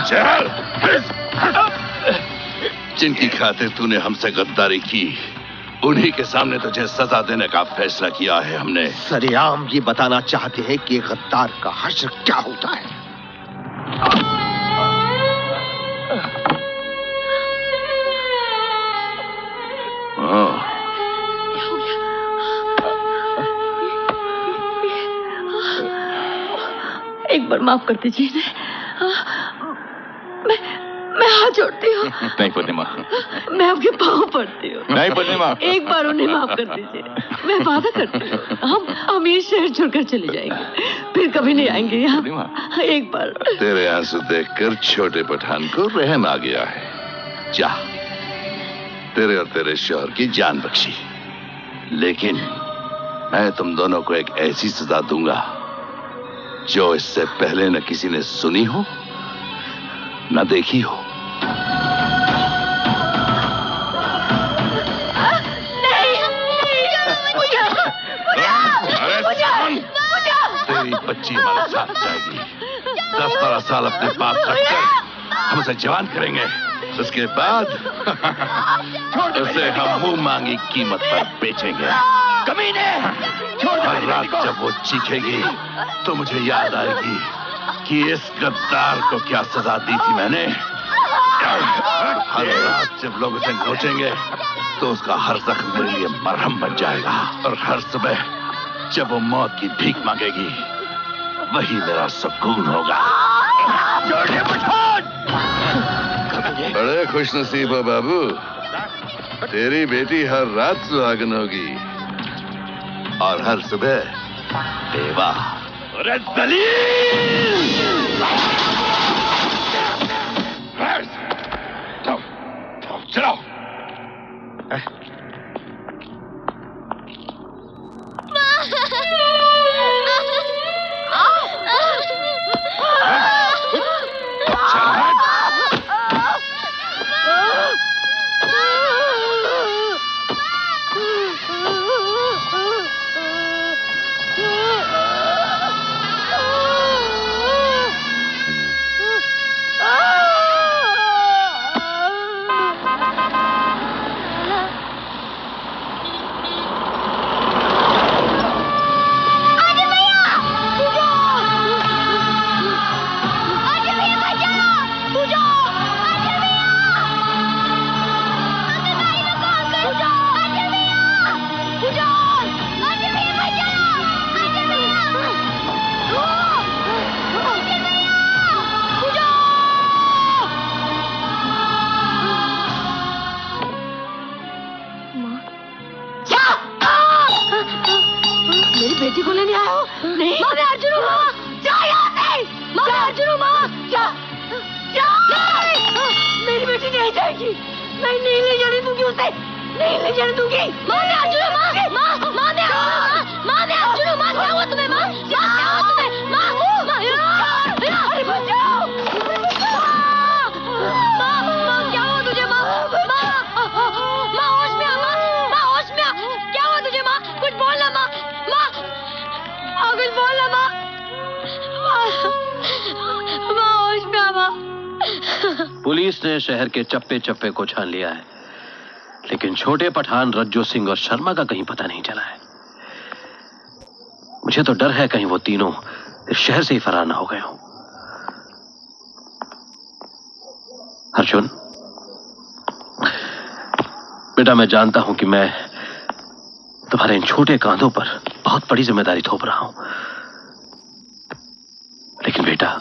चल। जिनकी खातिर तूने हमसे गद्दारी की, उन्हीं के सामने तुझे सजा देने का फैसला किया है हमने। सरेआम ये बताना चाहते हैं कि गद्दार का हश्र क्या होता है। एक बार माफ कर दीजिए। मैं हाथ जोड़ती हूँ। नहीं पूर्णिमा, मैं आपके पाँव पड़ती हूँ। नहीं पूर्णिमा, एक बार उन्हें माफ कर दीजिए। मैं वादा करती हूँ हम ये शहर छोड़कर चले जाएंगे, फिर कभी नहीं आएंगे यहाँ। एक बार। तेरे आंसू देखकर छोटे पठान को रहम आ गया है। जा, तेरे और तेरे शौहर की जान बख्शी, लेकिन मैं तुम दोनों को एक ऐसी सजा दूंगा जो इससे पहले न किसी ने सुनी हो न देखी हो। तेरी बच्ची हमारे साथ जाएगी। 10-12 साल अपने पास रखकर हम उसे जवान करेंगे। उसके बाद उसे हम मुंह मांगी कीमत पर बेचेंगे। कमीने! हर रात जब वो चीखेगी तो मुझे याद आएगी कि इस गद्दार को क्या सजा दी थी मैंने। हर रात जब लोग उसे नोचेंगे तो उसका हर जख्म मेरे लिए मरहम बन जाएगा, और हर सुबह जब वो मौत की भीख मांगेगी वही मेरा सुकून होगा। बड़े खुशनसीब हो बाबू, तेरी बेटी हर रात सुहागन होगी और हर सुबह बेवा। अरे दलील! चलो। बेटी को लेने आया हो? नहीं। माँ मैं अर्जुन हूँ। माँ जा यहाँ से। माँ मैं अर्जुन हूँ। माँ जा जा। मेरी बेटी नहीं जाएगी। मैं नहीं ले जाने दूंगी उसे। नहीं ले जाने दूंगी। माँ मैं अर्जुन हूँ। माँ माँ माँ मैं अर्जुन हूँ। माँ मैं अर्जुन हूँ। माँ क्या हुआ तुम्हें? माँ क्या हुआ तुम्हें? माँ माँ अरे बचाओ। माँ माँ क्या हुआ तुझे? माँ माँ होश में आ। माँ होश में आ। क्या हुआ तुझे? माँ कुछ बोलना। माँ कुछ बोलना। माँ होश में आ। माँ। पुलिस ने शहर के चप्पे चप्पे को छान लिया है, लेकिन छोटे पठान रज्जो सिंह और शर्मा का कहीं पता नहीं चला है। मुझे तो डर है कहीं वो तीनों इस शहर से ही फरार ना हो गए हों। अर्जुन बेटा, मैं जानता हूं कि मैं तुम्हारे इन छोटे कांधों पर बहुत बड़ी जिम्मेदारी थोप रहा हूं, लेकिन बेटा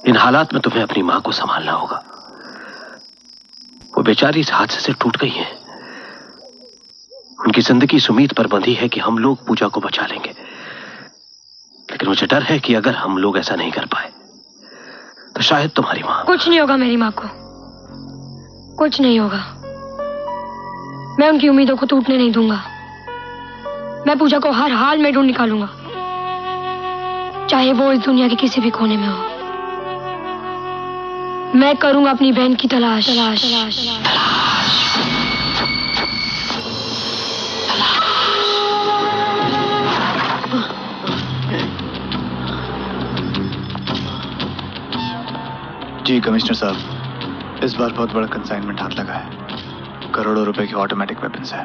इन हालात में तुम्हें अपनी मां को संभालना होगा। वो बेचारी इस हादसे से टूट गई है। उनकी जिंदगी इस उम्मीद पर बंधी है कि हम लोग पूजा को बचा लेंगे, लेकिन मुझे डर है कि अगर हम लोग ऐसा नहीं कर पाए तो शायद तुम्हारी मां। कुछ नहीं होगा मेरी मां को, कुछ नहीं होगा। मैं उनकी उम्मीदों को टूटने नहीं दूंगा। मैं पूजा को हर हाल में ढूंढ निकालूंगा, चाहे वो इस दुनिया के किसी भी कोने में हो। मैं करूंगा अपनी बहन की तलाश। जी कमिश्नर साहब, इस बार बहुत बड़ा कंसाइनमेंट हाथ लगा है। करोड़ों रुपए की ऑटोमेटिक वेपन्स है।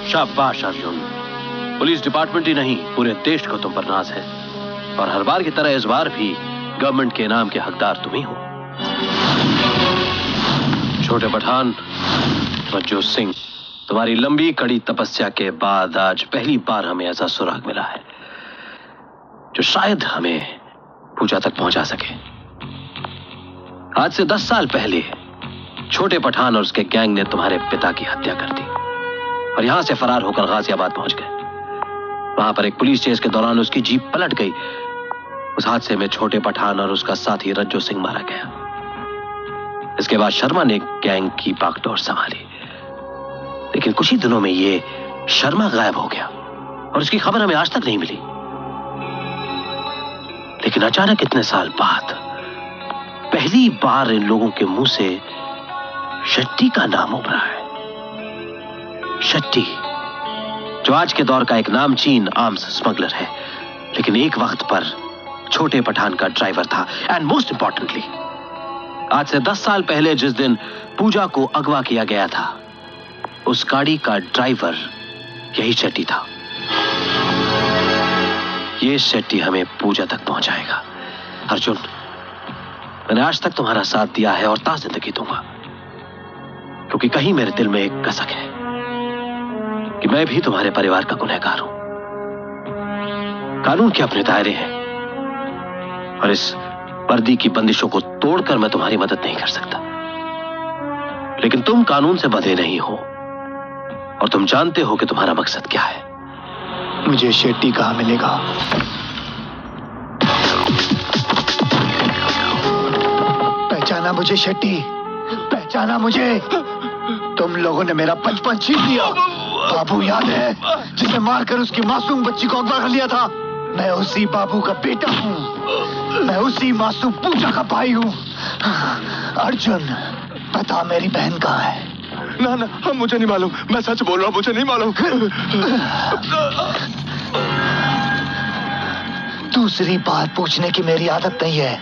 शाबाश अर्जुन, पुलिस डिपार्टमेंट ही नहीं पूरे देश को तुम पर नाज है। और हर बार की तरह इस बार भी गवर्नमेंट के इनाम के हकदार तुम ही हो। छोटे पठान, रज्जू सिंह, तुम्हारी लंबी कड़ी तपस्या के बाद आज पहली बार हमें ऐसा सुराग मिला है जो शायद हमें पूजा तक पहुंचा सके। आज से 10 साल पहले छोटे पठान और उसके गैंग ने तुम्हारे पिता की हत्या कर दी और यहां से फरार होकर गाजियाबाद पहुंच गए। वहां पर एक पुलिस चेस के दौरान उसकी जीप पलट गई। उस हादसे में छोटे पठान और उसका साथी रज्जू सिंह मारा गया। इसके बाद शर्मा ने गैंग की बागडोर संभाली, लेकिन कुछ ही दिनों में ये शर्मा गायब हो गया और उसकी खबर हमें आज तक नहीं मिली। लेकिन अचानक इतने साल बाद पहली बार इन लोगों के मुंह से शेट्टी का नाम उभरा है। शेट्टी, जो आज के दौर का एक नामचीन आर्म्स स्मगलर है, लेकिन एक वक्त पर छोटे पठान का ड्राइवर था। एंड मोस्ट इंपॉर्टेंटली, आज से 10 साल पहले जिस दिन पूजा को अगवा किया गया था, उस गाड़ी का ड्राइवर यही शेट्टी था। ये शेट्टी हमें पूजा तक पहुंचाएगा। अर्जुन, मैंने आज तक तुम्हारा साथ दिया है और ता जिंदगी दूंगा, क्योंकि कहीं मेरे दिल में एक कसक है कि मैं भी तुम्हारे परिवार का गुनहगार हूं। कानून के अपने दायरे हैं और इस वर्दी की बंदिशों को तोड़कर मैं तुम्हारी मदद नहीं कर सकता, लेकिन तुम कानून से बंधे नहीं हो और तुम जानते हो कि तुम्हारा मकसद क्या है। मुझे शेट्टी कहां मिलेगा? पहचाना मुझे शेट्टी? पहचाना मुझे? तुम लोगों ने मेरा बचपन छीन लिया। बाबू याद है, जिसे मारकर उसकी मासूम बच्ची को अगवा कर लिया था? मैं उसी बाबू का बेटा हूँ। मैं उसी मासूम पूजा का भाई हूँ। अर्जुन, बता मेरी बहन कहाँ है? ना ना, मुझे नहीं मालूम। मैं सच बोल रहा हूँ, मुझे नहीं मालूम। दूसरी बार पूछने की मेरी आदत नहीं है।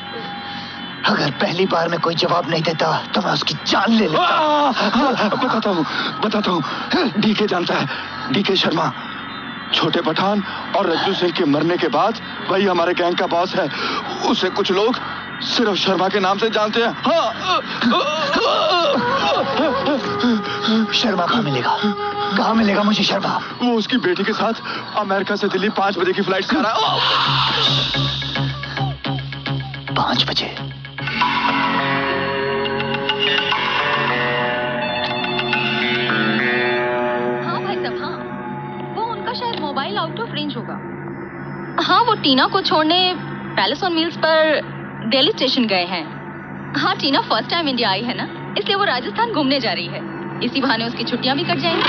अगर पहली बार में कोई जवाब नहीं देता तो मैं उसकी जान ले लेता। बताता हूँ। डीके जानता है, डीके शर्मा। छोटे पठान और रज्जू सिंह के मरने के बाद वही हमारे गैंग का बॉस है। उसे कुछ लोग सिर्फ शर्मा के नाम से जानते हैं। हाँ। शर्मा कहाँ मिलेगा? कहाँ मिलेगा मुझे शर्मा? वो उसकी बेटी के साथ अमेरिका से दिल्ली 5 बजे की फ्लाइट से आ रहा है। 5 बजे? हाँ भाई साहब, हाँ, वो उनका शायद मोबाइल आउट ऑफ रेंज होगा। हाँ, वो टीना को छोड़ने पैलेस ऑन व्हील्स पर दिल्ली स्टेशन गए हैं। हाँ, टीना फर्स्ट टाइम इंडिया आई है ना, इसलिए वो राजस्थान घूमने जा रही है। इसी बहाने उसकी छुट्टियां भी कट जाएंगी।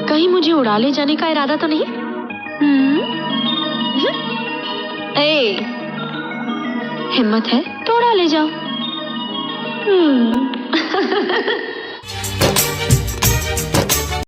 कहीं मुझे उड़ा ले जाने का इरादा तो नहीं? ए, हिम्मत है तो उड़ा ले जाओ।